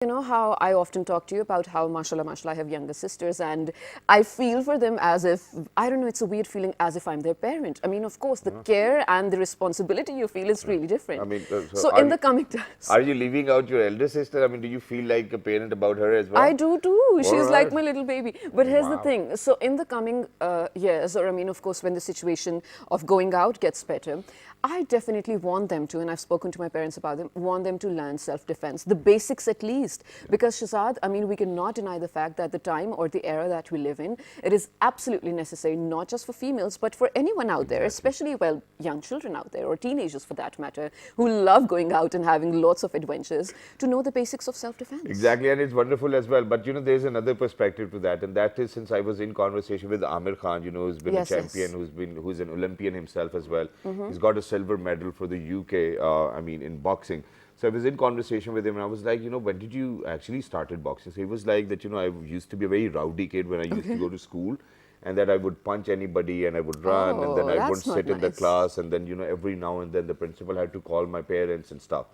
You know how I often talk to you about how, mashallah, I have younger sisters, and I feel for them as if, I don't know, it's a weird feeling as if I'm their parent. I mean, of course, the care and the responsibility you feel is really different. I mean, So in the coming times, are you leaving out your elder sister? I mean, do you feel like a parent about her as well? I do too. All She's like right. my little baby. But here's the Wow. thing. So in the coming years, or I mean, of course, when the situation of going out gets better, I definitely want them to, and I've spoken to my parents about them, want them to learn self-defense, the basics at least. Because Shazad, I mean, we cannot deny the fact that the time or the era that we live in, it is absolutely necessary, not just for females, but for anyone out there, especially, well, young children out there, or teenagers for that matter, who love going out and having lots of adventures, to know the basics of self-defense. Exactly, and it's wonderful as well. But you know, there's another perspective to that, and that is since I was in conversation with Amir Khan, you know, who's been Yes, a champion, yes. who's an Olympian himself as well. He's got a silver medal for the UK. I mean, in boxing. So I was in conversation with him, and I was like, you know, when did you actually started boxing? So he was like that, you know, I used to be a very rowdy kid when I used to go to school, and that I would punch anybody and I would run, and then Oh, I that's wouldn't not sit in the nice. class, and then you know, every now and then the principal had to call my parents and stuff.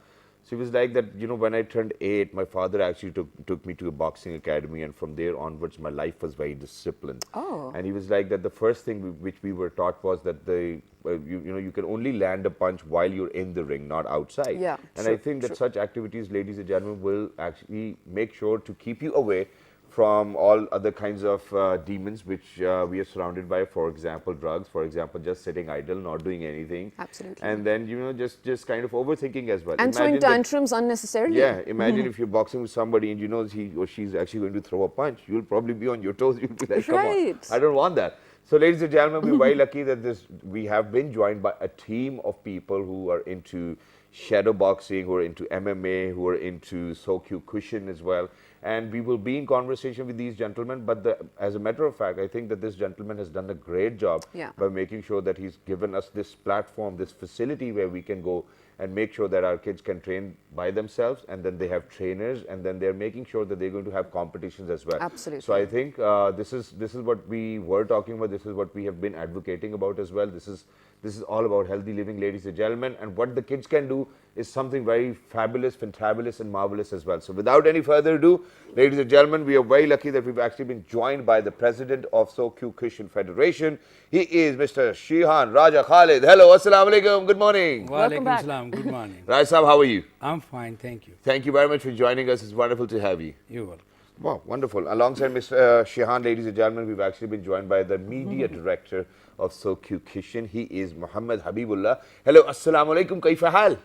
So it was like that, you know, when I turned 8, my father actually took me to a boxing academy, and from there onwards, my life was very disciplined. Oh. And he was like that the first thing which we were taught was that you know, you can only land a punch while you're in the ring, not outside. Yeah, And true, I think that true. such activities, ladies and gentlemen, will actually make sure to keep you away from all other kinds of demons which we are surrounded by. For example, drugs. For example, just sitting idle, not doing anything. Absolutely. And then, you know, just kind of overthinking as well. And throwing Imagine that. tantrums unnecessarily. Yeah, imagine if you're boxing with somebody and you know he or she's actually going to throw a punch. You'll probably be on your toes. You'll be like, come on, Right. I don't want that. So, ladies and gentlemen, we're very lucky that we have been joined by a team of people who are into shadow boxing, who are into MMA, who are into So-Kyokushin as well. And we will be in conversation with these gentlemen. But as a matter of fact, I think that this gentleman has done a great job Yeah. by making sure that he's given us this platform, this facility where we can go and make sure that our kids can train by themselves, and then they have trainers, and then they're making sure that they're going to have competitions as well. Absolutely. So I think this is what we were talking about. This is what we have been advocating about as well. This is all about healthy living, ladies and gentlemen, and what the kids can do is something very fabulous, fantabulous, and marvelous as well. So without any further ado, ladies and gentlemen, we are very lucky that we've actually been joined by the president of So-Kyokushin Federation. He is Mr. Shihan Raja Khalid. Hello, assalamu alaikum, good morning. Welcome Walaikum back. salam. Good morning. Raj Sahab, how are you? I'm fine, thank you. Thank you very much for joining us. It's wonderful to have you. You're welcome. Wow, wonderful. Alongside Mr. Shihan, ladies and gentlemen, we've actually been joined by the media director of So-Kyokushin. He is Muhammad Habibullah. Hello, assalamu alaikum, kaifa hal?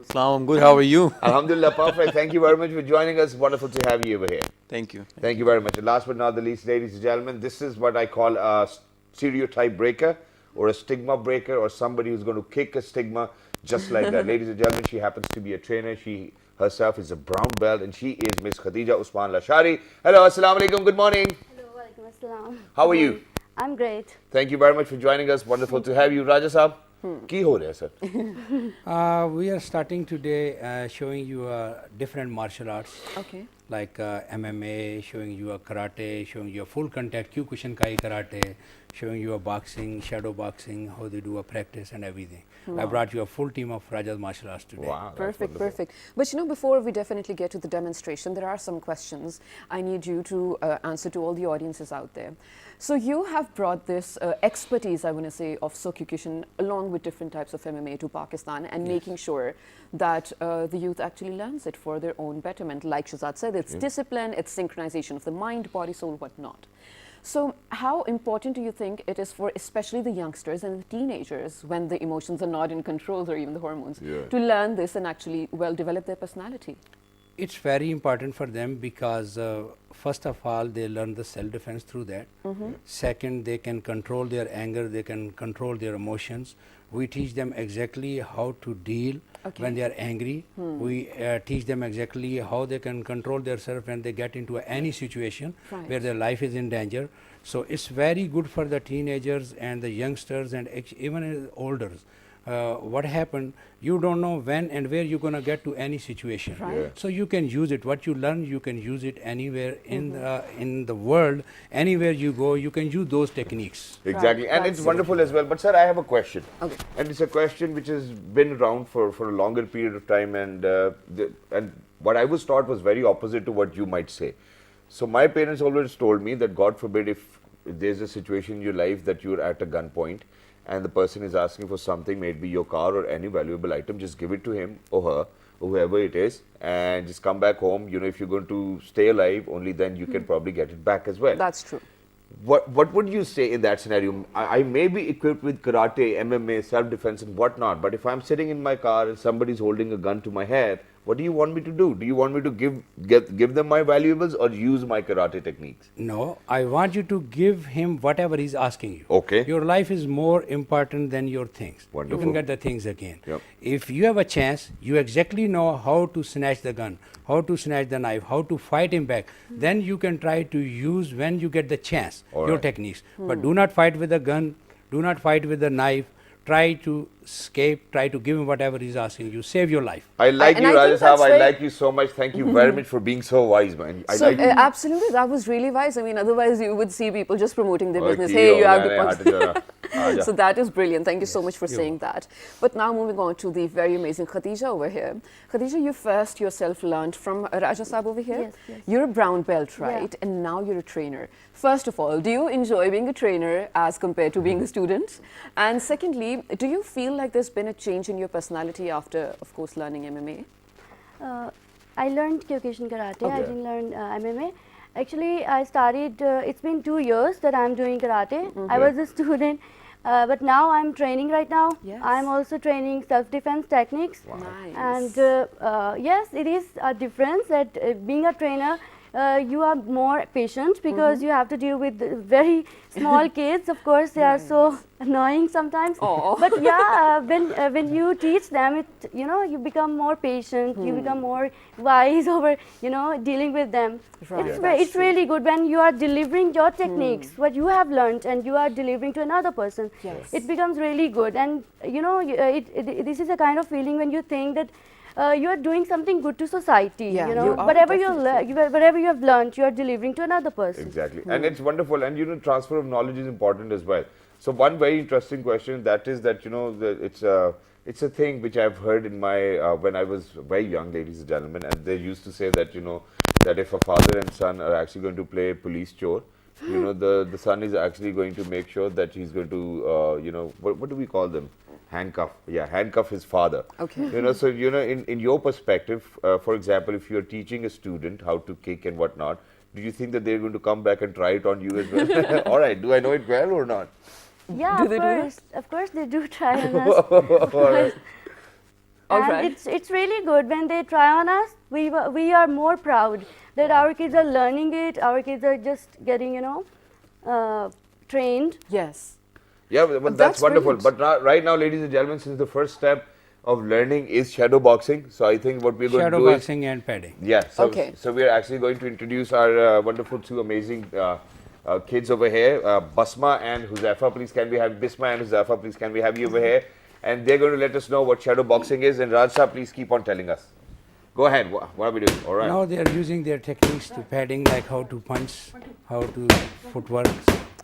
Salam, I'm good. How are you? Alhamdulillah, perfect. Thank you very much for joining us. Wonderful to have you over here. Thank you. Thank you very much. And last but not the least, ladies and gentlemen, this is what I call a stereotype breaker or a stigma breaker, or somebody who's going to kick a stigma just like that. Ladies and gentlemen, she happens to be a trainer. She herself is a brown belt, and she is Miss Khadija Usman Lashari. Hello, assalamu alaikum, good morning. Hello, walaikum assalam. How are you? I'm great. Thank you very much for joining us. Wonderful to have you. Raja Saab, ki ho raha hai, sir? We are starting today showing you different martial arts Okay. like MMA, showing you a karate, showing you a full contact Kyokushin Kai karate, showing you a boxing, shadow boxing, how they do a practice and everything. I brought you a full team of Raja's martial arts today. Wow. that's Perfect, wonderful. perfect. But you know, before we definitely get to the demonstration, there are some questions I need you to answer to all the audiences out there. So you have brought this expertise, I want to say, of So-Kyokushin along with different types of MMA to Pakistan, and making sure that the youth actually learns it for their own betterment. Like Shazad said, it's discipline, it's synchronization of the mind, body, soul, whatnot. So how important do you think it is for especially the youngsters and the teenagers, when the emotions are not in control, or even the hormones, to learn this and actually, well, develop their personality? It's very important for them because first of all, they learn the self-defense through that. Second, they can control their anger, they can control their emotions. We teach them exactly how to deal when they are angry. We teach them exactly how they can control themselves when they get into any situation where their life is in danger. So it's very good for the teenagers and the youngsters and even olders. what happened, you don't know when and where you're going to get to any situation. Right. Yeah. So you can use it. What you learn, you can use it anywhere in the world. Anywhere you go, you can use those techniques. Exactly, Right, and that's it's wonderful as well. But sir, I have a question. Okay. And it's a question which has been around for a longer period of time, and what I was taught was very opposite to what you might say. So my parents always told me that God forbid if there's a situation in your life that you're at a gunpoint and the person is asking for something, maybe your car or any valuable item, just give it to him or her, or whoever it is, and just come back home. You know, if you're going to stay alive, only then you can probably get it back as well. That's true. What would you say in that scenario? I may be equipped with karate, MMA, self-defense and whatnot, but if I'm sitting in my car and somebody's holding a gun to my head, what do you want me to do? Do you want me to give them my valuables or use my karate techniques? No, I want you to give him whatever he's asking you. Okay. Your life is more important than your things. Wonderful. You can get the things again. Yep. If you have a chance, you exactly know how to snatch the gun, how to snatch the knife, how to fight him back. Then you can try to use, when you get the chance, All your right. techniques. But do not fight with a gun, do not fight with a knife. Try to escape, try to give him whatever he's asking you. Save your life. I like And you, I think Raja Sahab. that's I very- like you so much. Thank you very much for being so wise, man. I So like you. absolutely, that was really wise. I mean, otherwise you would see people just promoting their business. Okay, Hey, you have oh, to man, punch. Aja. So that is brilliant. Thank you so much for you're saying that. But now moving on to the very amazing Khadija over here. Khadija, you first yourself learned from Raja Saab over here. Yes, yes. You're a brown belt, Yeah. right? And now you're a trainer. First of all, do you enjoy being a trainer as compared to being a student? And secondly, do you feel like there's been a change in your personality after, of course, learning MMA? I learned Kyokushin karate. I Okay. didn't learn MMA. Actually, I started. It's been 2 years that I'm doing karate. I was a student, but now I'm training right now. Yes. I'm also training self-defense techniques. Nice. And yes, it is a difference that being a trainer, you are more patient because you have to deal with very small kids. Of course, they are so annoying sometimes. Aw. But yeah, when you teach them, you become more patient. You become more wise over dealing with them. Right. It's That's it's really good when you are delivering your techniques, what you have learned, and you are delivering to another person. Yes. It becomes really good, and this is a kind of feeling when you think that. You are doing something good to society. Yeah, you know, you are, whatever definitely. whatever you have learned, you are delivering to another person. Exactly. And it's wonderful. And, transfer of knowledge is important as well. So one very interesting question, that is that, it's a thing which I've heard in my, when I was very young, ladies and gentlemen, and they used to say that, that if a father and son are actually going to play police chore, the son is actually going to make sure that he's going to, what do we call them? Handcuff. Yeah, handcuff his father. Okay. So, in your perspective, for example, if you're teaching a student how to kick and whatnot, do you think that they're going to come back and try it on you as well? All right, do I know it well or not? Yeah, Do they do that? of course they do try on us. Of course. All And right. it's really good when they try on us. We are more proud that our kids are learning it. Our kids are just getting trained. Yes. Yeah, but that's That's wonderful. brilliant. But right now, ladies and gentlemen, since the first step of learning is shadow boxing, so I think what we're going Shadow to do is... boxing and padding. Yeah, so, Okay. so we're actually going to introduce our wonderful two amazing kids over here, Basma and Huzaifa. Please can we have Bisma and Huzaifa, please can we have you over here? And they're going to let us know what shadow boxing is. And Rajsa, please keep on telling us. Go ahead, what are we doing? All right. Now they are using their techniques to padding, like how to punch, how to footwork,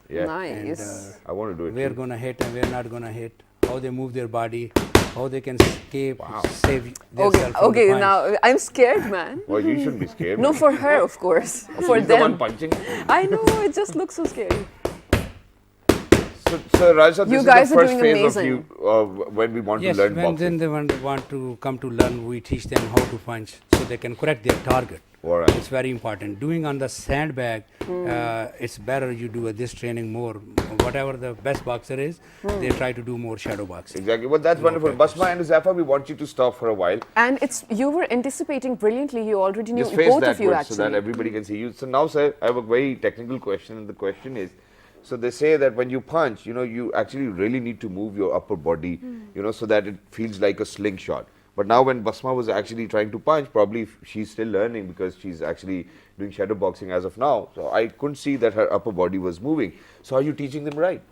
Yeah. Nice. I want to do it. where too. gonna hit and where not gonna hit, how they move their body, how they can escape, save Okay, themselves from okay, the punch. now I'm scared, man. Well, you shouldn't be scared. No, for her, of course. For She's the one them. punching. I know, it just looks so scary. So Rajsa, this You is guys the are first doing phase amazing. of you when we want Yes, to learn when boxing. then they want to come to learn, we teach them how to punch so they can correct their target. All right. It's very important. Doing on the sandbag, it's better you do this training more. Whatever the best boxer is, they try to do more shadow boxing. Exactly. Well, that's wonderful. practice. Basma and Huzaifa, we want you to stop for a while. And you were anticipating brilliantly. You already knew Just face both that of you way actually. so that everybody can see you. So now, sir, I have a very technical question, and the question is, so they say that when you punch, you actually really need to move your upper body, so that it feels like a slingshot. But now when Basma was actually trying to punch, probably she's still learning because she's actually doing shadow boxing as of now. So I couldn't see that her upper body was moving. So are you teaching them right?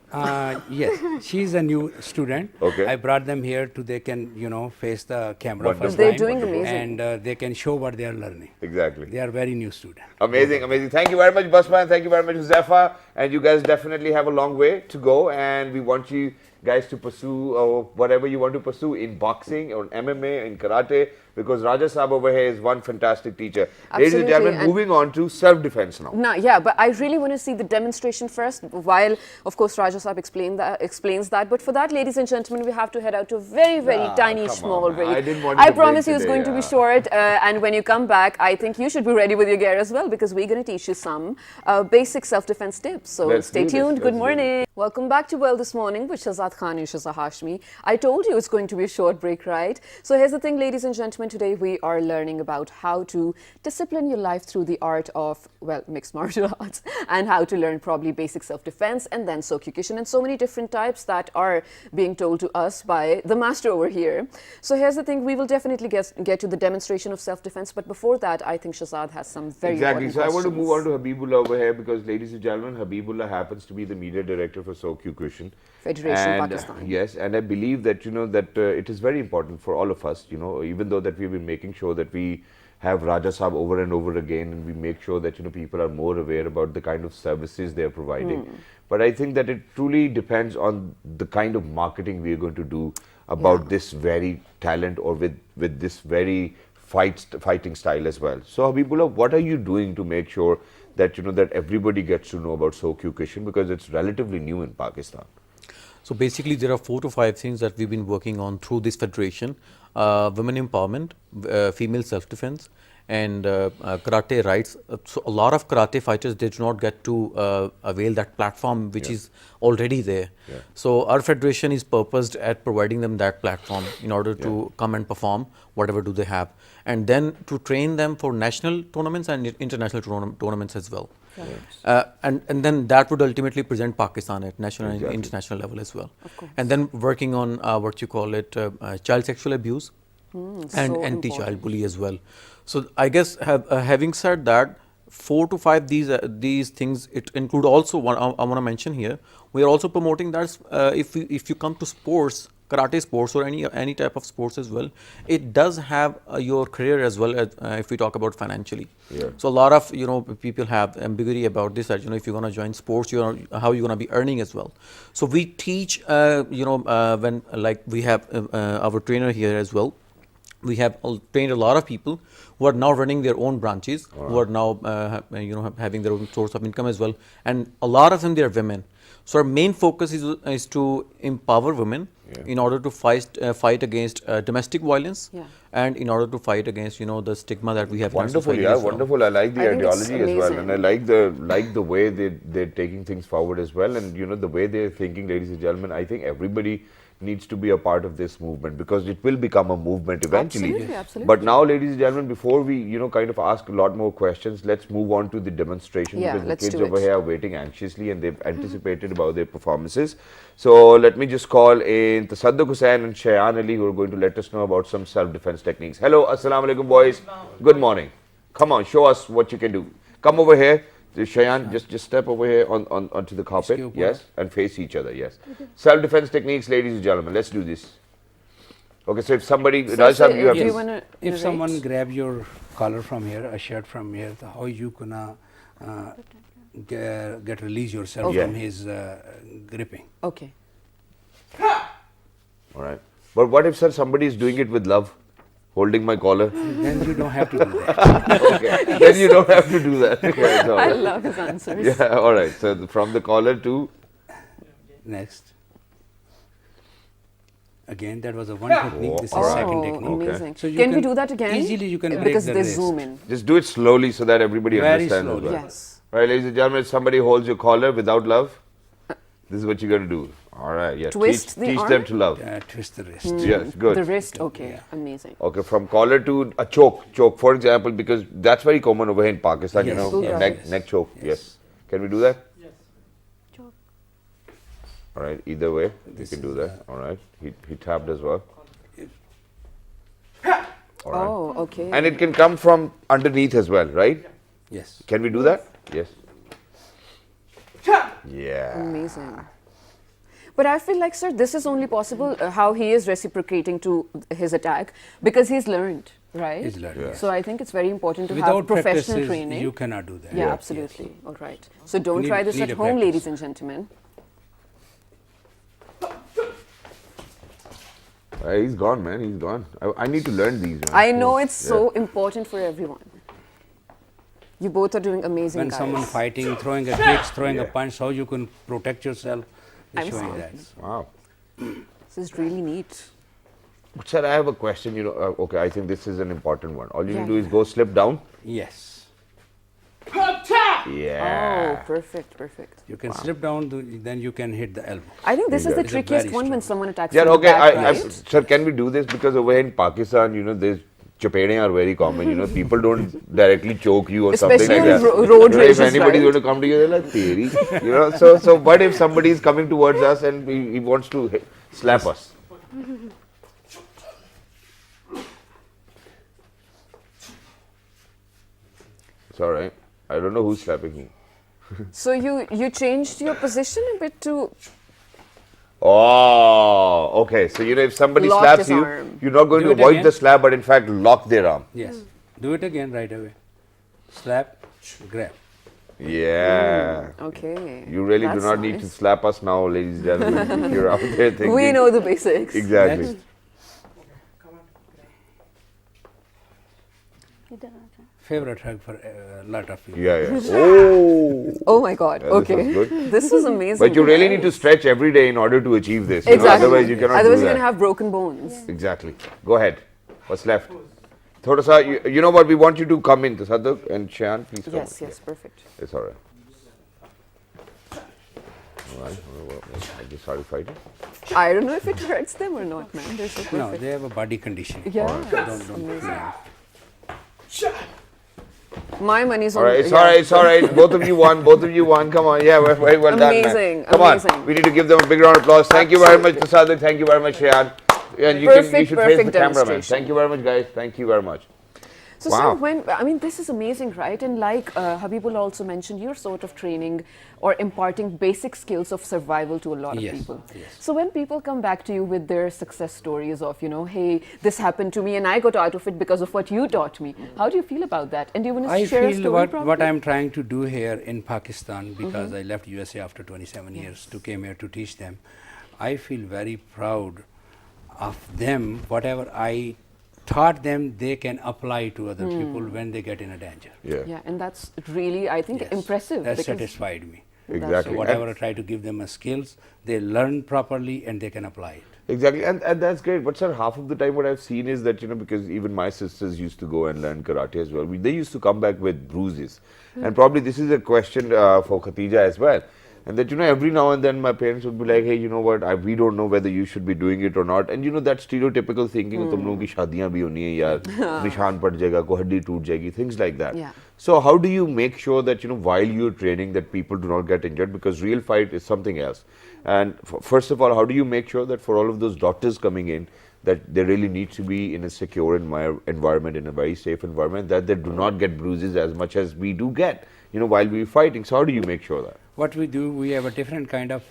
Yes, she's a new student. Okay. I brought them here to they can face the camera Wonderful. first They're time. doing amazing. And they can show what they are learning. Exactly. They are very new students. Amazing, amazing. Thank you very much, Basma, and thank you very much, Huzafa. And you guys definitely have a long way to go, and we want you guys to pursue whatever you want to pursue in boxing or MMA, in karate, because Raja Saab over here is one fantastic teacher. Ladies and Absolutely, gentlemen, and moving on to self-defense now. No, yeah, but I really want to see the demonstration first, while, of course, Raja Saab explains that. But for that, ladies and gentlemen, we have to head out to a very, very tiny, come small on, man. break. I didn't want you to promise break you it's going to today, be short. And when you come back, I think you should be ready with your gear as well, because we're going to teach you some basic self-defense tips. So Let's stay do this. tuned. Let's Good do morning. Welcome back to Well This Morning with Shazad Khan and Shazad Hashmi. I told you it's going to be a short break, right? So here's the thing, ladies and gentlemen. Today we are learning about how to discipline your life through the art of, well, mixed martial arts, and how to learn probably basic self-defense, and then So-Kyokushin, and so many different types that are being told to us by the master over here. So here's the thing, we will definitely get to the demonstration of self-defense, but before that, I think Shazad has some very Exactly. important So I want to questions. move on to Habibullah over here because, ladies and gentlemen, Habibullah happens to be the media director for So-Kyokushin. Federation And, Pakistan. yes, and I believe that, it is very important for all of us, even though that we've been making sure that we have Raja Saab over and over again, and we make sure that, people are more aware about the kind of services they're providing. But I think that it truly depends on the kind of marketing we're going to do about this very talent, or with this very fighting style as well. So Habibullah, what are you doing to make sure that, that everybody gets to know about So-Kyokushin, because it's relatively new in Pakistan? So basically, there are 4 to 5 things that we've been working on through this federation: women empowerment, female self-defense, and karate rights. So a lot of karate fighters, they do not get to avail that platform which is already there. So our federation is purposed at providing them that platform in order to come and perform whatever do they have, and then to train them for national tournaments and international tournaments as well. And then that would ultimately present Pakistan at national and international level as well. And then working on what you call it, child sexual abuse and so anti-child bully as well. So I guess having said that, 4 to 5 these things, it include also one I want to mention here. We are also promoting that if you come to sports, karate sports or any type of sports as well, it does have your career as well as if we talk about financially. So a lot of people have ambiguity about this, that if you're going to join sports, how you're going to be earning as well. So we teach when like we have our trainer here as well. We have trained a lot of people who are now running their own branches, who are now having their own source of income as well, and a lot of them, they are women. So our main focus is to empower women in order to fight against domestic violence, and in order to fight against the stigma that we have. Wonderful, yeah, wonderful. I like the ideology as well, and I like the way they're taking things forward as well, and the way they're thinking, ladies and gentlemen. I think everybody needs to be a part of this movement, because it will become a movement eventually. Absolutely, absolutely. But now, ladies and gentlemen, before we kind of ask a lot more questions, let's move on to the demonstration, because the kids over here are waiting anxiously and they've anticipated about their performances. So let me just call in Tasadduk Hussain and Shihan Ali, who are going to let us know about some self-defense techniques. Hello, assalamu alaikum boys. Good morning. Come on, show us what you can do. Come over here. Shihan, just step over here onto the carpet, yes, and face each other, yes. Self-defense techniques, ladies and gentlemen, let's do this. Okay, so if somebody, if someone grab your collar from here, a shirt from here, how you gonna get release yourself from his gripping? Okay. All right. But what if, sir, somebody is doing it with love? Holding my collar? Then you don't have to do that. Okay, then you don't have to do that. Right, I love his answers. Yeah, all right. So from the collar to? Next. Again, that was a one technique. This is second technique. Amazing. So can we do that again? Easily you can break because the they wrist. zoom in. Just do it slowly so that everybody Very understands slowly. as well. Yes. Right, ladies and gentlemen, if somebody holds your collar without love, this is what you're going to do. All right, yeah. Twist the teach arm? them to love. Twist the wrist. Yes, good. The wrist, okay, amazing. Okay, from collar to a choke, for example, because that's very common over here in Pakistan, Yes. neck choke. Yes. Can we do that? Choke. All right, either way, you can do that. All right, he tapped as well. All right. Oh, okay. And it can come from underneath as well, right? Yes. Can we do that? Yes. Yeah. Amazing. But I feel like, sir, this is only possible how he is reciprocating to his attack because he's learned, right? He's learned, yes. So I think it's very important to Without have professional practices, training. you cannot do that. Yeah, Yeah. absolutely. All right. So don't need- try this need at a home, practice. ladies and gentlemen. He's gone, man. He's gone. I need to learn these. Man. I know it's Yeah. so important for everyone. You both are doing amazing, When guys. someone fighting, throwing a kick, throwing a Yeah. punch, how you can protect yourself, they're I'm showing sorry. that. Wow. This is really neat. But sir, I have a question. Okay, I think this is an important one. All you Yeah, need to do is yeah. go slip down. Yes. Yeah. Oh, perfect, perfect. You can slip down, then you can hit the elbow. I think this is the It's a trickiest very one when strong. someone attacks Yeah, from okay. the back, I, right? sir, can we do this? Because over here in Pakistan, there's chapeding are very common. People don't directly choke you or Especially something like on that. road If races, anybody's right? going to come to you, they're like, "Teri." So what if somebody is coming towards us and he wants to slap us? It's all right. I don't know who's slapping me. So you changed your position a bit to Oh, okay. So if somebody Locked slaps his you, arm. you're not going Do to it avoid again. the slap, but in fact lock their arm. Yes. Do it again right away. Slap, grab. Yeah. okay. You really do That's not need to nice. slap us now, ladies and gentlemen, if you're out there thinking. We know the basics. Exactly. Next. Favorite hug for a lot of people. Yeah, yeah. Oh. Oh my God. Yeah, this okay. was good. This was amazing. But you really guys. need to stretch every day in order to achieve this. Exactly. Otherwise, you cannot Otherwise do you're that. gonna have broken bones. Exactly. Go ahead. What's left? Thoda sa, you know what? We want you to come in, Tasadduk and Shihan, please come. Yes, in. yes, perfect. It's all right. All right. I just started fighting. I don't know if it hurts them or not, man. They're so perfect. No, they have a body condition. Yeah, Don't amazing. My money's All on. right, it's yeah. all right, it's all right. Both of you won. Both of you won. Come on, yeah, very well done, Amazing, man. Come amazing. on, we need to give them a big round of applause. Thank you very much, Tasadduk. Thank you very much, Shihan. And you Perfect, should face perfect the cameraman. demonstration. Thank you very much, guys. Thank you very much. So, Wow. sir, this is amazing, right? And like Habibul also mentioned, you're sort of training or imparting basic skills of survival to a lot of Yes, people. yes. So when people come back to you with their success stories of, hey, this happened to me and I got out of it because of what you taught me, how do you feel about that? And do you want to I share a feel story what probably? I'm trying to do here in Pakistan, because I left USA after 27 years to came here to teach them. I feel very proud of them. Whatever I taught them, they can apply to other people when they get in a danger. Yeah, Yeah, and that's really, I think, Yes. impressive. That because- satisfied me. exactly. So whatever I try to give them as skills, they learn properly and they can apply it. Exactly, and that's great. But sir, half of the time what I've seen is that, because even my sisters used to go and learn karate as well. They used to come back with bruises. And probably this is a question for Khatija as well. And that, every now and then my parents would be like, hey, you know what, we don't know whether you should be doing it or not. And that stereotypical thinking, tum logon ki shaadiyan bhi honi hai yaar, nishan pad jayega, ko haddi toot jayegi, things like that. Yeah. So how do you make sure that, while you're training, that people do not get injured? Because real fight is something else. And first of all, how do you make sure that for all of those daughters coming in, that they really need to be in a secure environment, in a very safe environment, that they do not get bruises as much as we do get, while we're fighting? So how do you make sure that? What we do, we have a different kind of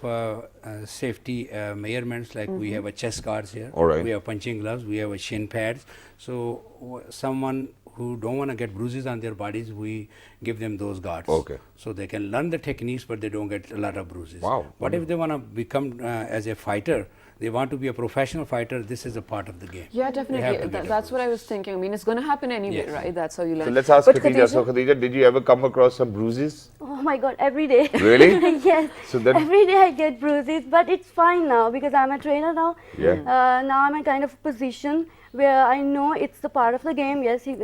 safety measurements, like we have a chest guards here, All right. we have punching gloves, we have a shin pads. So someone who don't want to get bruises on their bodies, we give them those guards. Okay. So they can learn the techniques, but they don't get a lot of bruises. Wow. But if they want to become as a fighter, they want to be a professional fighter, this is a part of the game. Yeah, They have definitely. to get a That's what I was thinking. I mean, it's going to happen anyway, Yes. right? That's how you learn. So let's ask But Khatija. So Khatija, did you ever come across some bruises? Oh my God, every day. Really? Yes. So then- every day I get bruises, but it's fine now because I'm a trainer now. Yeah. Now I'm in kind of position where I know it's the part of the game. Yes, he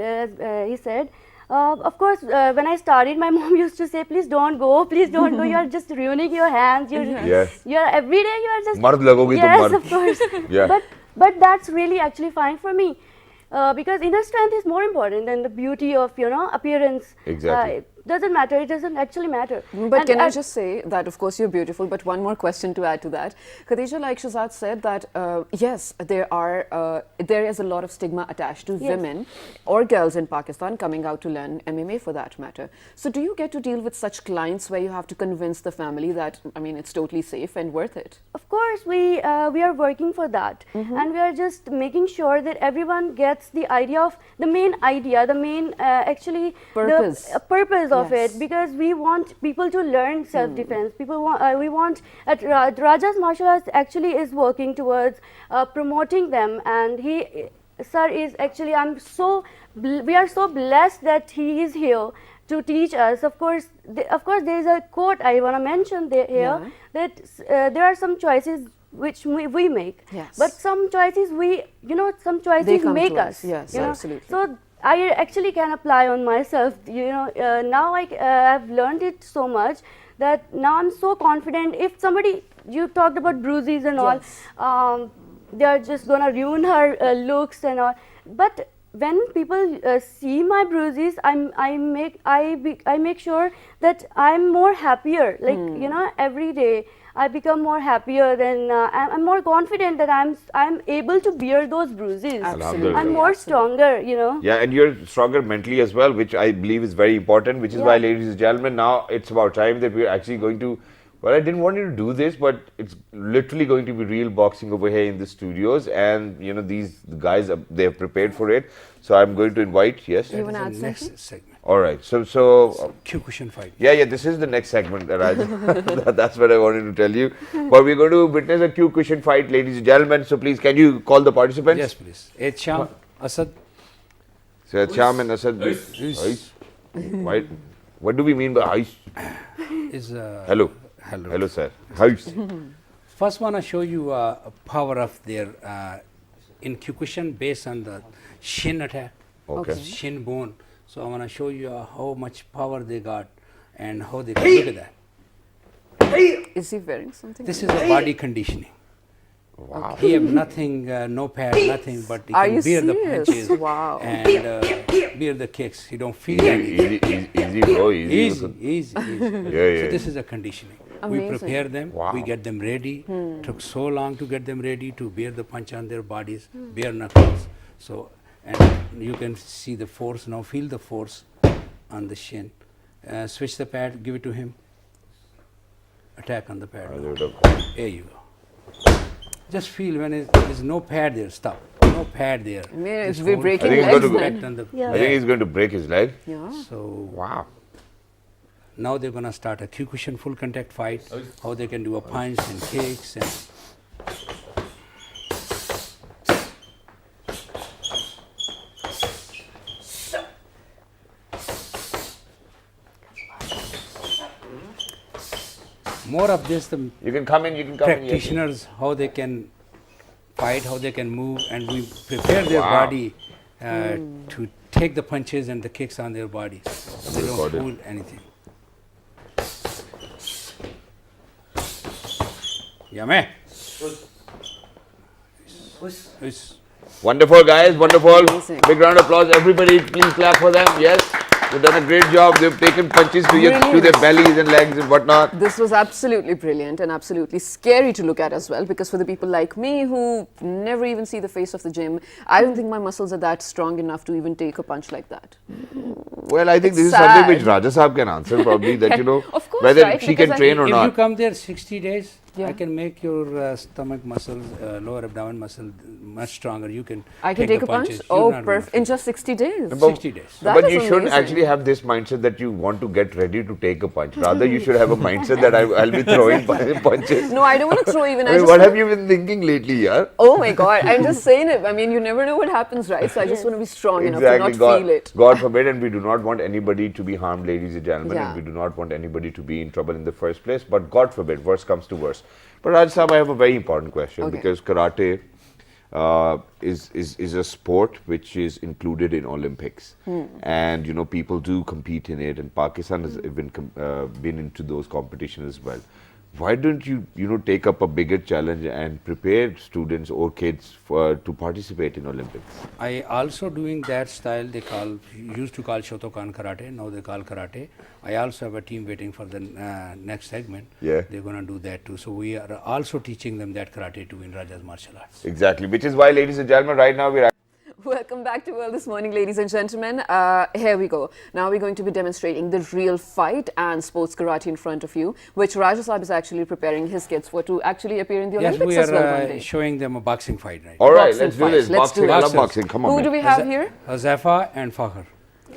said. Of course, when I started, my mom used to say, "Please don't go, please don't go. You are just ruining your hands. Yes. You're every day you are just." Mard lagogi tum Yes, mard. of course. Yeah. But that's really actually fine for me. Because inner strength is more important than the beauty of appearance. Exactly. doesn't matter. It doesn't actually matter. But And can I just say that, of course, you're beautiful, but one more question to add to that. Khadija, like Shahzad said, that yes, there is a lot of stigma attached to women or girls in Pakistan coming out to learn MMA for that matter. So do you get to deal with such clients where you have to convince the family that, I mean, it's totally safe and worth it? Of course, we are working for that, and we are just making sure that everyone gets the idea of the main idea, the main actually Purpose. the purpose of Yes. it, because we want people to learn self-defense. People want we want Raja's martial arts actually is working towards promoting them, and he, sir, is actually we are so blessed that he is here to teach us. Of course, there is a quote I want to mention here, that there are some choices which we make, but some choices some choices make us. Yes, you know. absolutely. So I actually can apply on myself. Now I've learned it so much that now I'm so confident. If somebody, you talked about bruises and all, they are just gonna ruin her looks and all, but when people see my bruises, I make sure that I'm more happier. Like every day I become more happier, and I'm more confident that I'm able to bear those bruises. Absolutely. I'm more stronger. Yeah, and you're stronger mentally as well, which I believe is very important, which is why, ladies and gentlemen, now it's about time that we're actually going to, well, I didn't want you to do this, but it's literally going to be real boxing over here in the studios, and these guys, they have prepared for it. So I'm going to invite, yes? You want to add something? Next segment. All right, so Kyokushin fight. yeah, this is the next segment, Raj. That's what I wanted to tell you. But we're going to witness a Kyokushin fight, ladies and gentlemen. So please, can you call the participants? Yes, please. Sham, Asad. So Sham and Asad. Ice. What do we mean by ice? Is Hello. Hello, sir. Ice. First, want to show you power of their in Kyokushin based on the shin attack, Okay. shin bone. So I want to show you how much power they got and how they can look at that. Is he wearing something? This is a body conditioning. Wow. He have nothing, no pad, nothing, but he Are can you bear the serious? punches Wow. and bear the kicks. He don't feel anything. Easy, bro. Easy. Easy. Yeah. So this is a conditioning. Amazing. We prepare them, Wow. we get them ready. Took so long to get them ready to bear the punch on their bodies, bare knuckles. So, and you can see the force now. Feel the force on the shin. Switch the pad. Give it to him. Attack on the pad. There you go. Just feel when there's no pad there. Stop. No pad there. I mean, it's Just we're hold breaking I think legs it's going then. back on the Yeah. I think he's going to break his leg. Yeah. So Wow. now they're gonna start a Kyokushin full contact fight. How they can do a punch and kicks and. More of this, the You can come in, yes. practitioners, how they can fight, how they can move, and we prepare their Wow. body to take the punches and the kicks on their body. They don't Recorded. fool anything. Yeah, man. It's Wonderful, guys. Wonderful. Amazing. Big round of applause. Everybody, please clap for them. Yes. They've done a great job. They've taken punches to their Brilliant. bellies and legs and whatnot. This was absolutely brilliant and absolutely scary to look at as well, because for the people like me who never even see the face of the gym, I don't think my muscles are that strong enough to even take a punch like that. Well, I think It's this is something sad. which Raja Saab can answer probably, that Of course, whether right? she Because can train or if you not. come there 60 days, Yeah. I can make your stomach muscles, lower abdomen muscle much stronger. You can I can take the a punch? punches. You're Oh, not gonna perfect. In feel just 60 days? But- 60 days. That but is you shouldn't amazing. actually have this mindset that you want to get ready to take a punch. Rather, you should have a mindset that I'll be throwing punches. No, I don't want to throw even. I mean, just what wanna- have you been thinking lately, yaar? Oh my God, I'm just saying it. I mean, you never know what happens, right? So I just want to be strong enough to not God, feel it. God forbid, and we do not want anybody to be harmed, ladies and gentlemen, Yeah. and we do not want anybody to be in trouble in the first place. But God forbid, worst comes to worst. But Raj Saab, I have a very important question, Okay. because karate is a sport which is included in Olympics, and people do compete in it, and Pakistan has been into those competitions as well. why don't you take up a bigger challenge and prepare students or kids to participate in Olympics? I also doing that style they used to call Shotokan karate, now they call karate. I also have a team waiting for the next segment. Yeah. They're going to do that too. So we are also teaching them that karate too in Raja's martial arts. Exactly, which is why, ladies and gentlemen, right now we're Welcome back to World This Morning, ladies and gentlemen. Here we go. Now we're going to be demonstrating the real fight and sports karate in front of you, which Raja Saab is actually preparing his kids for to actually appear in the Yes, Olympics we as well one are day. showing them a boxing fight right all right. Boxing Let's do fight. this. Let's do Boxing. it. I love boxing. Come on, Who man. do we have here? Hazafa and Fakhr.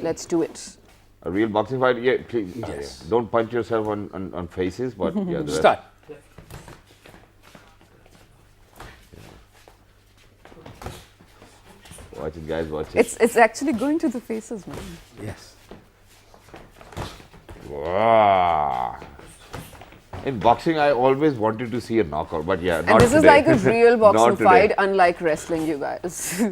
Let's do it. A real boxing fight? Yeah, please. Yes. Yeah. Don't punch yourself on faces, but yeah. The rest. Start. Watch it, guys. Watch it. It's actually going to the faces, man. Yes. Wow. In boxing, I always wanted to see a knockout, but yeah, not And this today. is like a real Not boxing today. fight, unlike wrestling, you guys.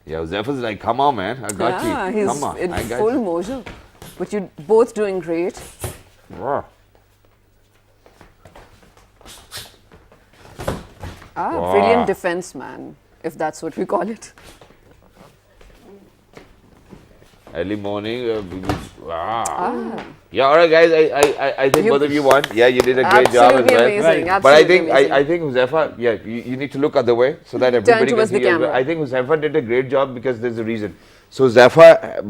Yeah, Zephyr's like, come on, man, I got Yeah, you. he's Come on, in I got full you. motion. But you're both doing great. Wow. Wow. Brilliant defense, man, if that's what we call it. Early morning. Wow. Yeah, all right, guys. I think both of you won. Yeah, you did a great job as Absolutely well. amazing. Right. But I Absolutely think amazing. I think Huzaifa, yeah, you need to look other way so that everybody can towards see the you as well. camera. I think Huzaifa did a great job because there's a reason. So Huzaifa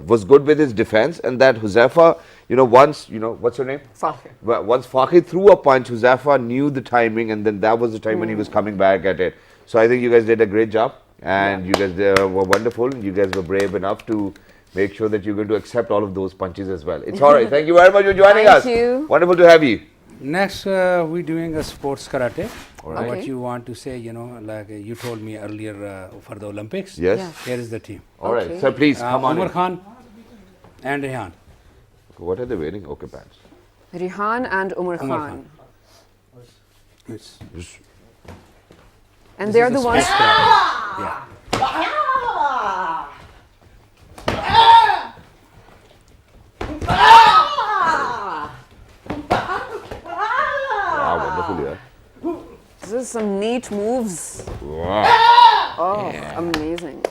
was good with his defense, and that Huzaifa, once, what's her name? Fakhr. Once Fakhr threw a punch, Huzaifa knew the timing, and then that was the time when he was coming back at it. So I think you guys did a great job, and you guys were wonderful. You guys were brave enough to make sure that you're going to accept all of those punches as well. It's all right. Thank you very much for joining us. Thank you. Wonderful to have you. Next, we're doing a sports karate. right. What Okay. you want to say, like you told me earlier for the Olympics. Yes. Yeah. Here is the team. All right. Okay. Sir, please come on Umar in. Khan and Rehan. What are they wearing? Okay, pants. Rihan and Umar Umar Khan. Yes. And This they're is the a ones. sports karate. Yeah. Wow, wonderful, yeah. This is some neat moves. Wow. Oh, amazing.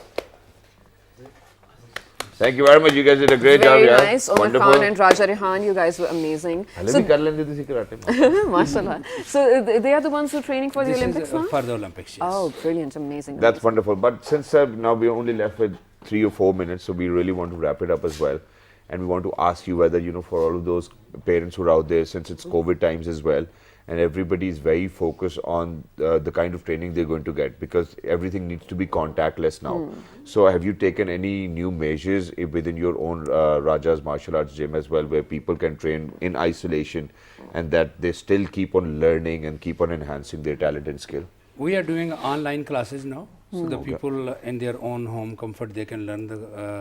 Thank you very much. You guys did a great Very job. nice. Yeah. Umar Wonderful. Khan and Raja Rihan, you guys were amazing. Hale bhi kar lenge tusi karate mein. Mashallah. So they are the ones who are training for the This Olympics is now? for the Olympics. Yes. Oh, brilliant. Amazing. That's wonderful. But since now we're only left with 3 or 4 minutes, so we really want to wrap it up as well. And we want to ask you whether, for all of those parents who are out there, since it's COVID times as well, and everybody is very focused on the kind of training they're going to get, because everything needs to be contactless now. So have you taken any new measures within your own Raja's martial arts gym as well, where people can train in isolation and that they still keep on learning and keep on enhancing their talent and skill? We are doing online classes now. So the people in their own home comfort, they can learn the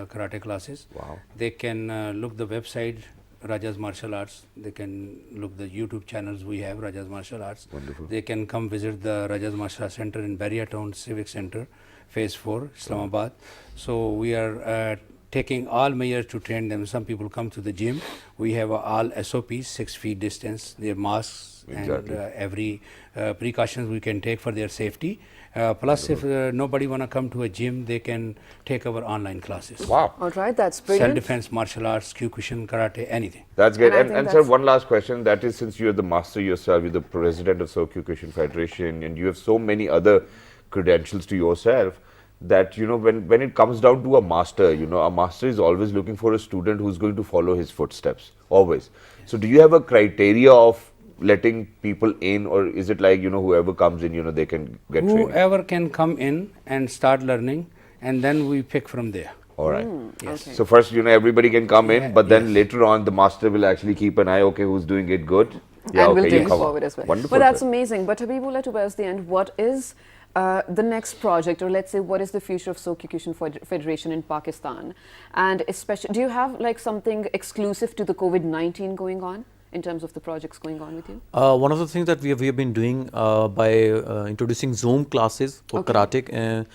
karate classes. Wow. They can look the website, Raja's Martial Arts. They can look the YouTube channels we have, Raja's Martial Arts. Wonderful. They can come visit the Raja's Martial Arts Center in Barrier Town Civic Center, Phase 4, Islamabad. So we are taking all measures to train them. Some people come to the gym. We have all SOPs, 6 feet distance, their masks, Exactly. and every precautions we can take for their safety. Plus, if nobody want to come to a gym, they can take our online classes. Wow. All right, that's brilliant. Self-defense, martial arts, Kyokushin, karate, anything. That's great. And I And, think and sir, that's- one last question. That is, since you're the master yourself, you're the president of So-Kyokushin Federation, and you have so many other credentials to yourself, that, when it comes down to a master, a master is always looking for a student who's going to follow his footsteps, always. So do you have a criteria of letting people in, or is it like, whoever comes in, they can get training? Whoever can come in and start learning, and then we pick from there. All right. Yes. Okay. So first, everybody can come in, Yeah, but then yes. later on, the master will actually keep an eye, okay, who's doing it good? And we'll okay, take you it come. forward as well. Wonderful. But that's sir. amazing. But Habibullah, towards the end, what is the next project, or let's say, what is the future of So-Kyokushin Federation in Pakistan? And especially, do you have like something exclusive to the COVID-19 going on in terms of the projects going on with you? One of the things that we have been doing by introducing Zoom classes for Okay. karate.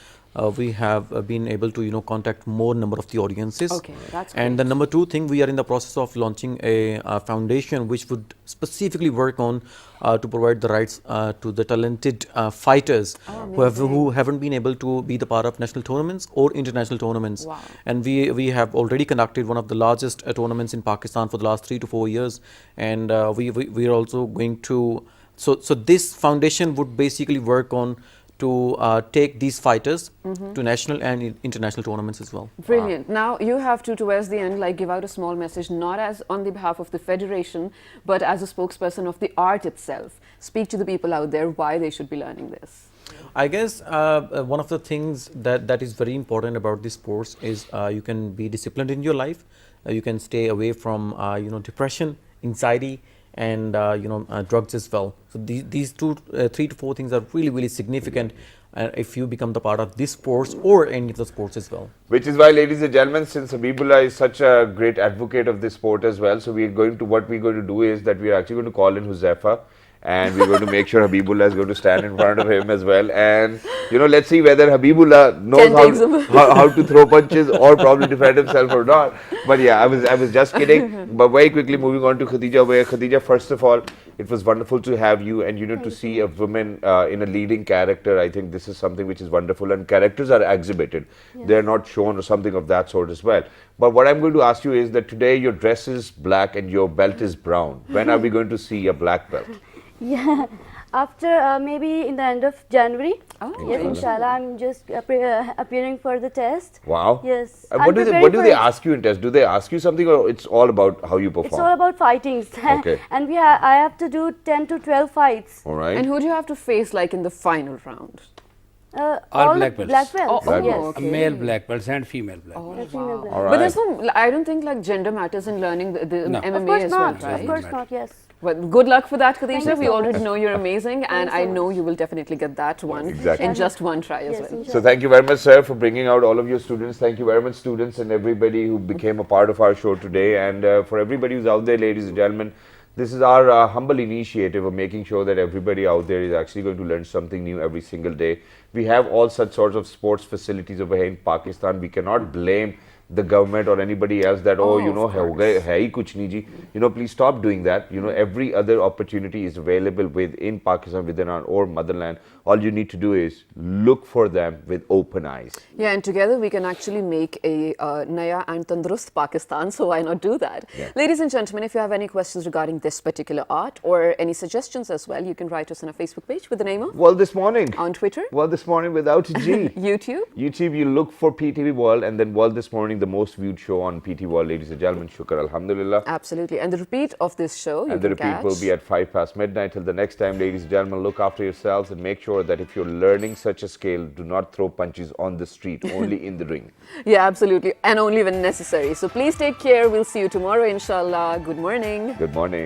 we have been able to contact more number of the audiences. Okay, that's And great. the number two thing, we are in the process of launching a foundation which would specifically work on to provide the rights to the talented fighters who haven't been able to be the part of national tournaments or international tournaments. Wow. And we have already conducted one of the largest tournaments in Pakistan for the last 3 to 4 years, and we are also going to, so this foundation would basically work on to take these fighters to national and international tournaments as well. Brilliant. Now you have to, towards the end, like give out a small message, not as on the behalf of the federation, but as a spokesperson of the art itself. Speak to the people out there why they should be learning this. I guess one of the things that is very important about these sports is you can be disciplined in your life. You can stay away from depression, anxiety, and drugs as well. So these 3 to 4 things are really significant if you become the part of this sports or any of the sports as well. Which is why, ladies and gentlemen, since Habibullah is such a great advocate of this sport as well, so what we're going to do is that we are actually going to call in Huzaifa, and we're going to make sure Habibullah is going to stand in front of him as well. And let's see whether Habibullah knows how to throw punches or probably defend himself or not. But yeah, I was just kidding. But very quickly moving on to Khadija, where Khadija, first of all, it was wonderful to have you, and to see a woman in a leading character. I think this is something which is wonderful, and characters are exhibited. Yes. They're not shown or something of that sort as well. But what I'm going to ask you is that today your dress is black and your belt is brown. When are we going to see a black belt? Yeah, after maybe in the end of January. Oh, yes, inshallah. I'm just appearing for the test. Wow. Yes. What do they ask you in test? Do they ask you something, or it's all about how you perform? It's all about fighting. Okay. And I have to do 10 to 12 fights. All right. And who do you have to face like in the final round? All black the belts. black belts. Oh, yes. okay. Male black belts and female black belts. The female black All belts. But there's no, I don't think like gender matters in learning the No. MMA Of course as well, not. right? Of course not. Yes. Well, good luck for that, Thank Khadija. you We so already much. know you're amazing, and you I so know much. you will definitely get that one Exactly. in just one try as Yes, well. inshallah. So thank you very much, sir, for bringing out all of your students. Thank you very much, students, and everybody who became a part of our show today. And for everybody who's out there, ladies and gentlemen, this is our humble initiative of making sure that everybody out there is actually going to learn something new every single day. We have all such sorts of sports facilities over here in Pakistan. We cannot blame the government or anybody else that hai kuch nahi ji. Please stop doing that. Every other opportunity is available within Pakistan, within our own motherland. All you need to do is look for them with open eyes. Yeah, and together we can actually make a Naya and Tandurust Pakistan, so why not do that? Yeah. Ladies and gentlemen, if you have any questions regarding this particular art or any suggestions as well, you can write us on our Facebook page with the name of World This Morning. on Twitter, World This Morning without a G. YouTube. YouTube, you look for PTV World, and then World This Morning, the most viewed show on PTV World, ladies and gentlemen. Shukr, alhamdulillah. Absolutely. And the repeat of this show, you And the can repeat catch. will be at 5 past midnight. Till the next time, ladies and gentlemen, look after yourselves and make sure that if you're learning such a skill, do not throw punches on the street, only in the ring. Yeah, absolutely. And only when necessary. So please take care. We'll see you tomorrow, inshallah. Good morning. Good morning.